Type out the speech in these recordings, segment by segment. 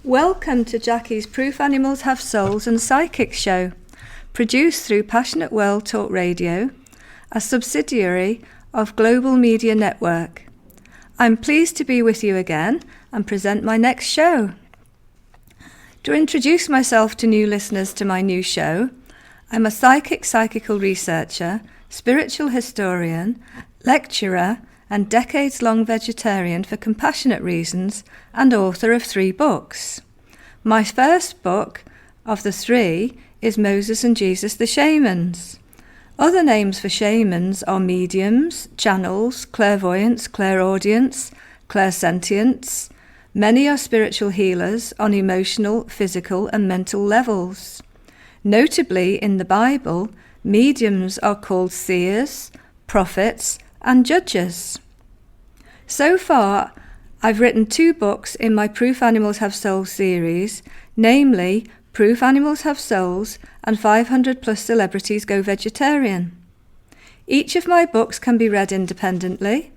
Welcome to Jackie's Proof Animals Have Souls and Psychic show, produced through Passionate World Talk Radio, a subsidiary of Global Media Network. I'm pleased to be with you again and present my next show. To introduce myself to new listeners to my new show, I'm a psychical researcher, spiritual historian, lecturer, and decades-long vegetarian for compassionate reasons and author of 3 books. My first book of the 3 is Moses and Jesus the Shamans. Other names for shamans are mediums, channels, clairvoyants, clairaudience, clairsentience. Many are spiritual healers on emotional, physical, and mental levels. Notably, in the Bible, mediums are called seers, prophets, and judges. So far, I've written 2 books in my Proof Animals Have Souls series, namely Proof Animals Have Souls and 500 Plus Celebrities Go Vegetarian. Each of my books can be read independently.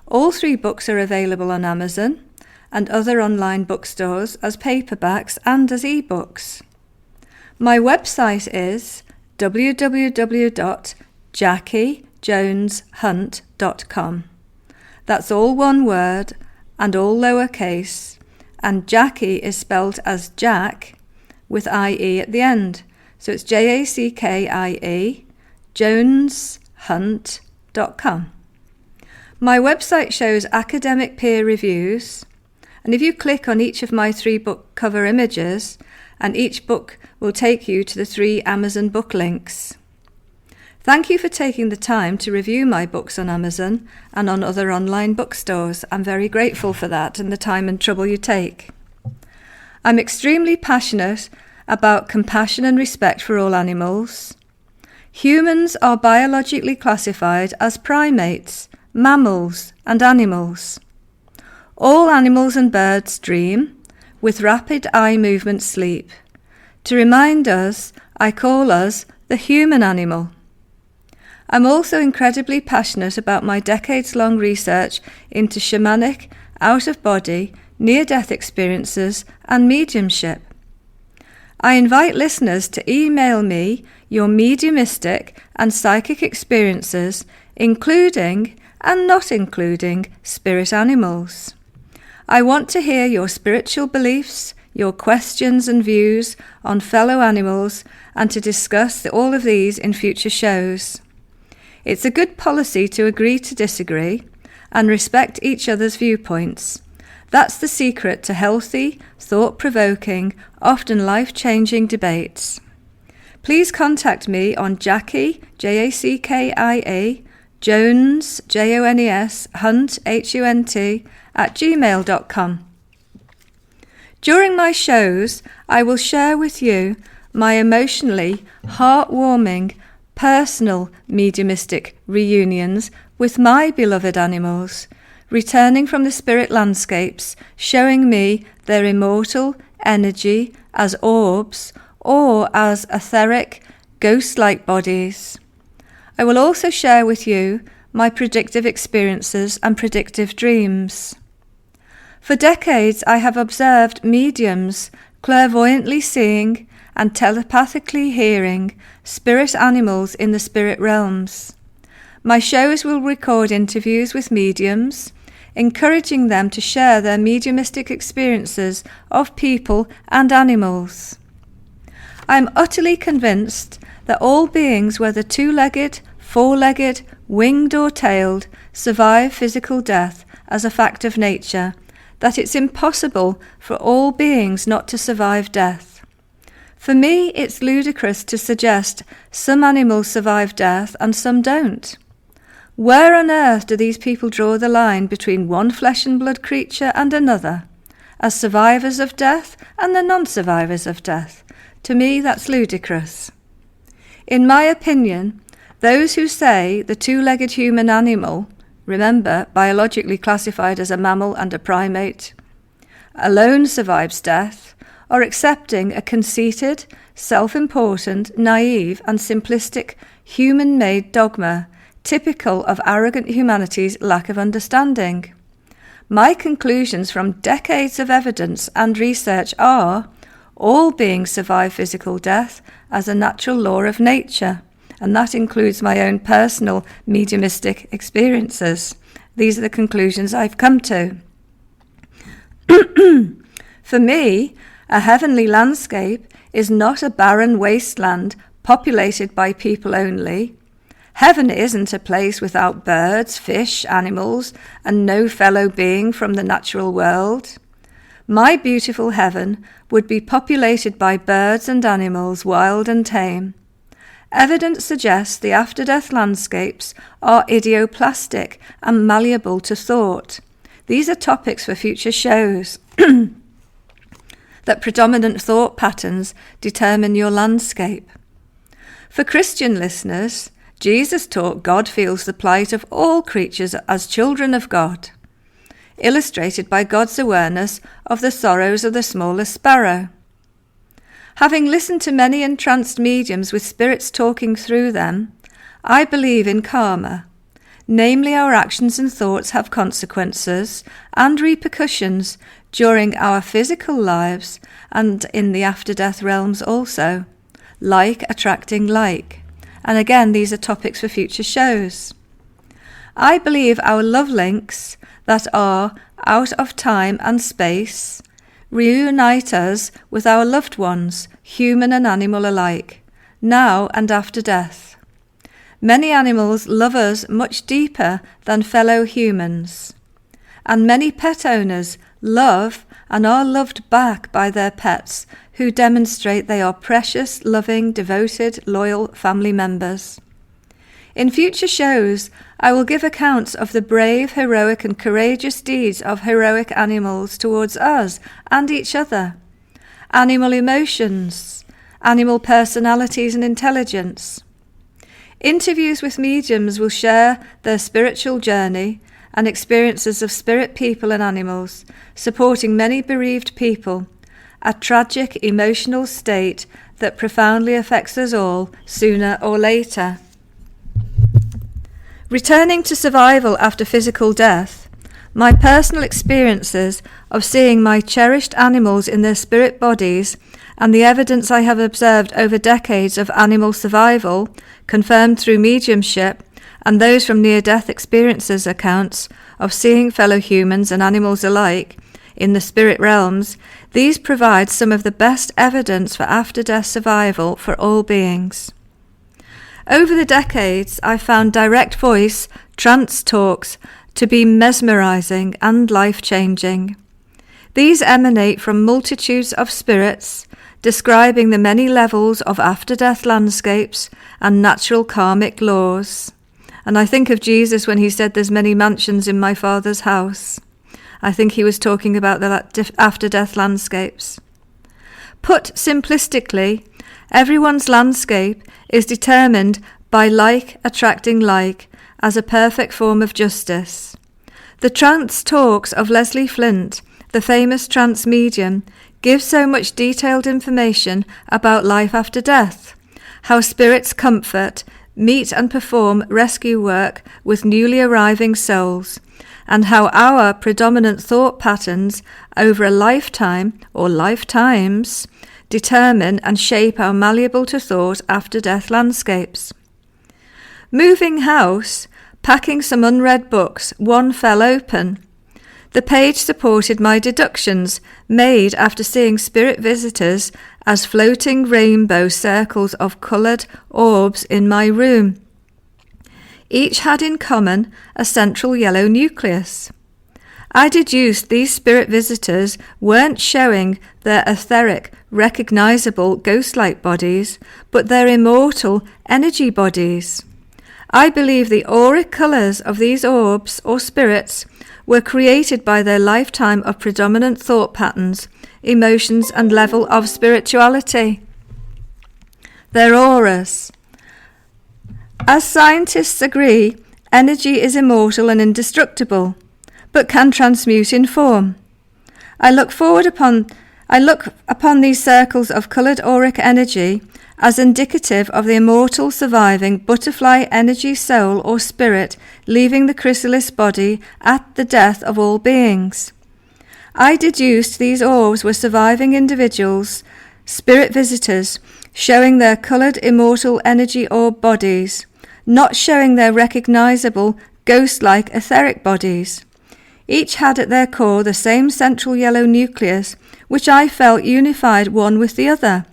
All 3 books are available on Amazon and other online bookstores as paperbacks and as ebooks. My website is www.jackiejoneshunt.com. That's all one word and all lowercase, and Jackie is spelled as Jack with IE at the end. So it's JACKIE, joneshunt.com. My website shows academic peer reviews, and if you click on each of my 3 book cover images, and each book will take you to the 3 Amazon book links. Thank you for taking the time to review my books on Amazon and on other online bookstores. I'm very grateful for that and the time and trouble you take. I'm extremely passionate about compassion and respect for all animals. Humans are biologically classified as primates, mammals, and animals. All animals and birds dream, with rapid eye movement sleep. To remind us, I call us the human animal. I'm also incredibly passionate about my decades-long research into shamanic, out-of-body, near-death experiences and mediumship. I invite listeners to email me your mediumistic and psychic experiences, including and not including spirit animals. I want to hear your spiritual beliefs, your questions and views on fellow animals, and to discuss all of these in future shows. It's a good policy to agree to disagree and respect each other's viewpoints. That's the secret to healthy, thought-provoking, often life-changing debates. Please contact me on Jackie, Jackie, Jones, Jones, Hunt, Hunt, @gmail.com. During my shows, I will share with you my emotionally heartwarming, personal mediumistic reunions with my beloved animals, returning from the spirit landscapes, showing me their immortal energy as orbs or as etheric, ghost-like bodies. I will also share with you my predictive experiences and predictive dreams. For decades, I have observed mediums clairvoyantly seeing and telepathically hearing spirit animals in the spirit realms. My shows will record interviews with mediums, encouraging them to share their mediumistic experiences of people and animals. I am utterly convinced that all beings, whether 2-legged, 4-legged, winged or tailed, survive physical death as a fact of nature, that it's impossible for all beings not to survive death. For me, it's ludicrous to suggest some animals survive death and some don't. Where on earth do these people draw the line between one flesh and blood creature and another, as survivors of death and the non-survivors of death? To me, that's ludicrous. In my opinion, those who say the 2-legged human animal, remember, biologically classified as a mammal and a primate, alone survives death, are accepting a conceited, self-important, naive and simplistic human-made dogma, typical of arrogant humanity's lack of understanding. My conclusions from decades of evidence and research are: all beings survive physical death as a natural law of nature, and that includes my own personal mediumistic experiences. These are the conclusions I've come to. For me, a heavenly landscape is not a barren wasteland populated by people only. Heaven isn't a place without birds, fish, animals, and no fellow being from the natural world. My beautiful heaven would be populated by birds and animals, wild and tame. Evidence suggests the after-death landscapes are idioplastic and malleable to thought. These are topics for future shows. That predominant thought patterns determine your landscape. For Christian listeners, Jesus taught God feels the plight of all creatures as children of God, illustrated by God's awareness of the sorrows of the smallest sparrow. Having listened to many entranced mediums with spirits talking through them, I believe in karma. Namely, our actions and thoughts have consequences and repercussions during our physical lives and in the after-death realms also, like attracting like. And again, these are topics for future shows. I believe our love links that are out of time and space reunite us with our loved ones, human and animal alike, now and after death. Many animals love us much deeper than fellow humans, and many pet owners love and are loved back by their pets, who demonstrate they are precious, loving, devoted, loyal family members. In future shows, I will give accounts of the brave, heroic and courageous deeds of heroic animals towards us and each other, animal emotions, animal personalities and intelligence. Interviews with mediums will share their spiritual journey and experiences of spirit people and animals, supporting many bereaved people, a tragic emotional state that profoundly affects us all sooner or later. Returning to survival after physical death, my personal experiences of seeing my cherished animals in their spirit bodies and the evidence I have observed over decades of animal survival, confirmed through mediumship, and those from near-death experiences accounts of seeing fellow humans and animals alike in the spirit realms, these provide some of the best evidence for after-death survival for all beings. Over the decades, I found direct voice trance talks to be mesmerizing and life-changing. These emanate from multitudes of spirits, describing the many levels of after-death landscapes and natural karmic laws. And I think of Jesus when he said, "There's many mansions in my Father's house." I think he was talking about the after-death landscapes. Put simplistically, everyone's landscape is determined by like attracting like as a perfect form of justice. The trance talks of Leslie Flint, the famous trance medium, give so much detailed information about life after death, how spirits comfort, meet and perform rescue work with newly arriving souls, and how our predominant thought patterns over a lifetime or lifetimes determine and shape our malleable to thought after-death landscapes. Moving house, packing some unread books, one fell open. The page supported my deductions made after seeing spirit visitors as floating rainbow circles of coloured orbs in my room. Each had in common a central yellow nucleus. I deduced these spirit visitors weren't showing their etheric, recognisable ghost-like bodies, but their immortal energy bodies. I believe the auric colours of these orbs or spirits were created by their lifetime of predominant thought patterns, emotions and level of spirituality. Their auras. As scientists agree, energy is immortal and indestructible, but can transmute in form. I look upon these circles of coloured auric energy as indicative of the immortal surviving butterfly energy soul or spirit leaving the chrysalis body at the death of all beings. I deduced these orbs were surviving individuals, spirit visitors, showing their coloured immortal energy orb bodies, not showing their recognisable ghost-like etheric bodies. Each had at their core the same central yellow nucleus, which I felt unified one with the other.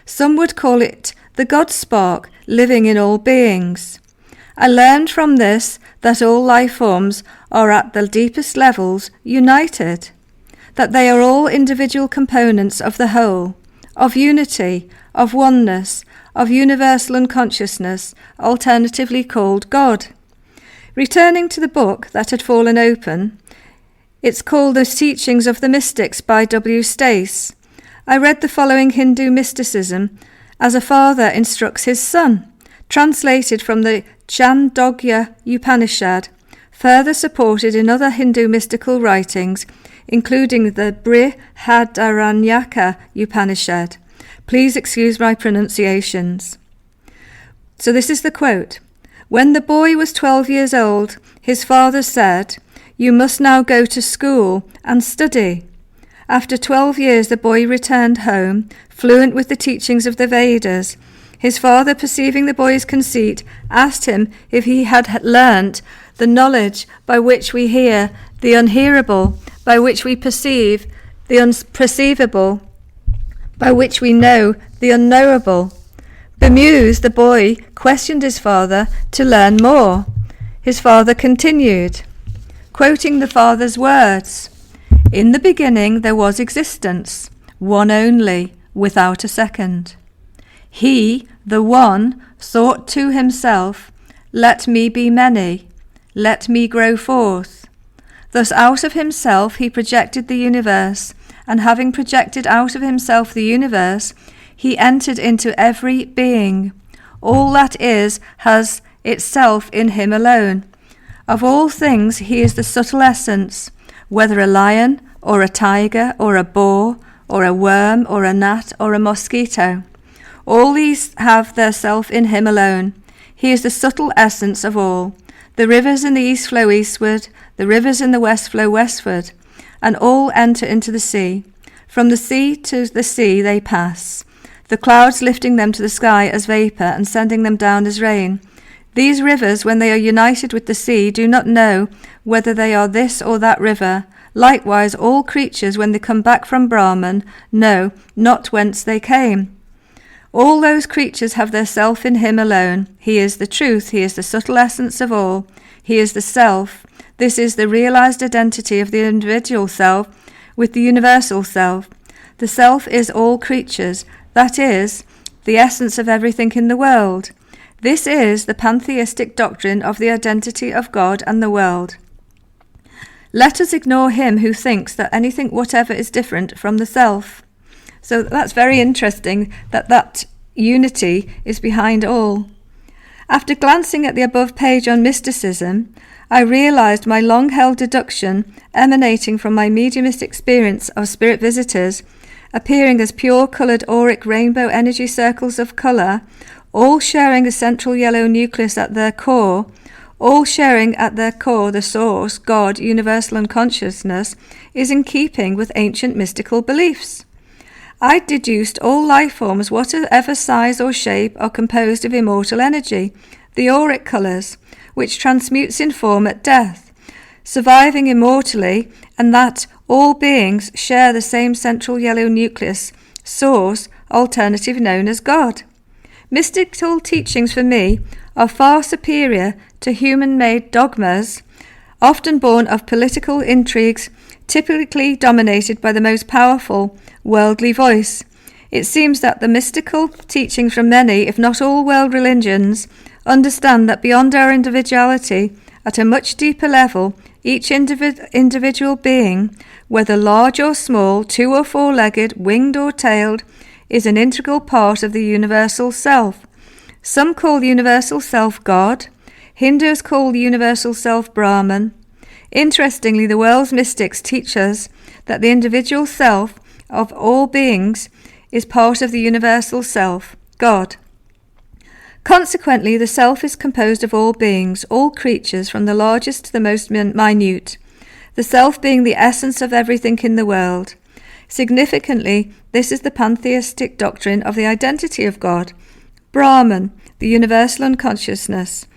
Some would call it the God spark living in all beings. I learned from this that all life forms are at the deepest levels united, that they are all individual components of the whole, of unity, of oneness, of universal unconsciousness, alternatively called God. Returning to the book that had fallen open, it's called The Teachings of the Mystics by W. Stace. I read the following Hindu mysticism as a father instructs his son, translated from the Chandogya Upanishad, further supported in other Hindu mystical writings, including the Brihadaranyaka Upanishad. Please excuse my pronunciations. So this is the quote. When the boy was 12 years old, his father said, "You must now go to school and study." After 12 years, the boy returned home, fluent with the teachings of the Vedas. His father, perceiving the boy's conceit, asked him if he had learnt the knowledge by which we hear the unhearable, by which we perceive the unperceivable, by which we know the unknowable. Bemused, the boy questioned his father to learn more. His father continued, quoting the father's words, "In the beginning there was existence, one only, without a second. He, the one, thought to himself, 'Let me be many, let me grow forth.' Thus out of himself he projected the universe, and having projected out of himself the universe, he entered into every being. All that is has itself in him alone. Of all things he is the subtle essence, whether a lion or a tiger or a boar or a worm or a gnat or a mosquito. All these have their self in him alone. He is the subtle essence of all. The rivers in the east flow eastward, the rivers in the west flow westward, and all enter into the sea. From the sea to the sea they pass, the clouds lifting them to the sky as vapour and sending them down as rain. These rivers, when they are united with the sea, do not know whether they are this or that river. Likewise, all creatures, when they come back from Brahman, know not whence they came. All those creatures have their self in him alone. He is the truth, he is the subtle essence of all. He is the self. This is the realized identity of the individual self with the universal self. The self is all creatures, that is, the essence of everything in the world. This is the pantheistic doctrine of the identity of God and the world. Let us ignore him who thinks that anything whatever is different from the self. So that's very interesting that unity is behind all. After glancing at the above page on mysticism, I realized my long-held deduction emanating from my mediumistic experience of spirit visitors appearing as pure coloured auric rainbow energy circles of colour, all sharing a central yellow nucleus at their core, all sharing at their core the source, God, universal unconsciousness, is in keeping with ancient mystical beliefs. I deduced all life forms, whatever size or shape, are composed of immortal energy, the auric colours, which transmutes in form at death, surviving immortally, and that all beings share the same central yellow nucleus, source, alternative known as God. Mystical teachings for me are far superior to human-made dogmas, often born of political intrigues, typically dominated by the most powerful worldly voice. It seems that the mystical teachings from many, if not all world religions, understand that beyond our individuality, at a much deeper level, each individual being, whether large or small, two- or four-legged, winged or tailed, is an integral part of the universal self. Some call the universal self God. Hindus call the universal self Brahman. Interestingly, the world's mystics teach us that the individual self of all beings is part of the universal self, God. Consequently, the self is composed of all beings, all creatures, from the largest to the most minute, the self being the essence of everything in the world. Significantly, this is the pantheistic doctrine of the identity of God, Brahman, the universal unconsciousness,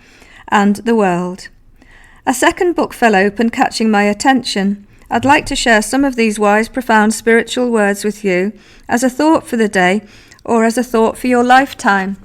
and the world. A second book fell open, catching my attention. I'd like to share some of these wise, profound spiritual words with you as a thought for the day or as a thought for your lifetime.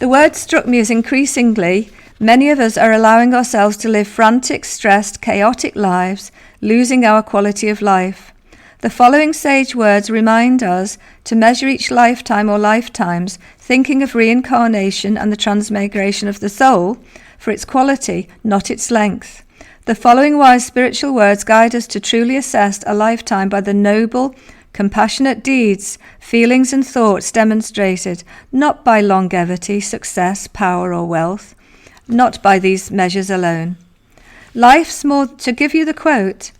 The word struck me as increasingly many of us are allowing ourselves to live frantic, stressed, chaotic lives, losing our quality of life. The following sage words remind us to measure each lifetime or lifetimes, thinking of reincarnation and the transmigration of the soul for its quality, not its length. The following wise spiritual words guide us to truly assess a lifetime by the noble, compassionate deeds, feelings and thoughts demonstrated, not by longevity, success, power or wealth, not by these measures alone. Life's more, to give you the quote,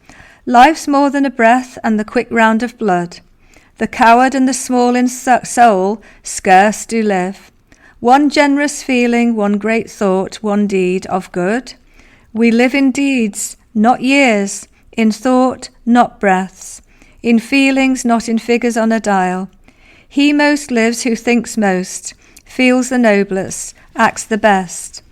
life's more than a breath and the quick round of blood. The coward and the small in soul scarce do live. One generous feeling, one great thought, one deed of good. We live in deeds, not years, in thought, not breaths, in feelings, not in figures on a dial. He most lives who thinks most, feels the noblest, acts the best.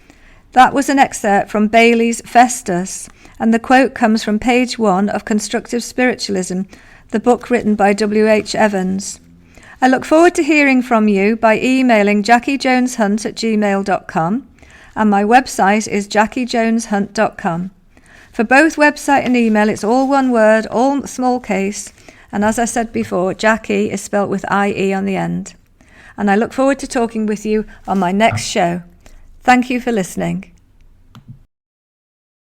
That was an excerpt from Bailey's Festus, and the quote comes from page 1 of Constructive Spiritualism, the book written by W.H. Evans. I look forward to hearing from you by emailing jackiejoneshunt@gmail.com, and my website is jackiejoneshunt.com. For both website and email, it's all one word, all small case, and as I said before, Jackie is spelt with I-E on the end. And I look forward to talking with you on my next show. Thank you for listening.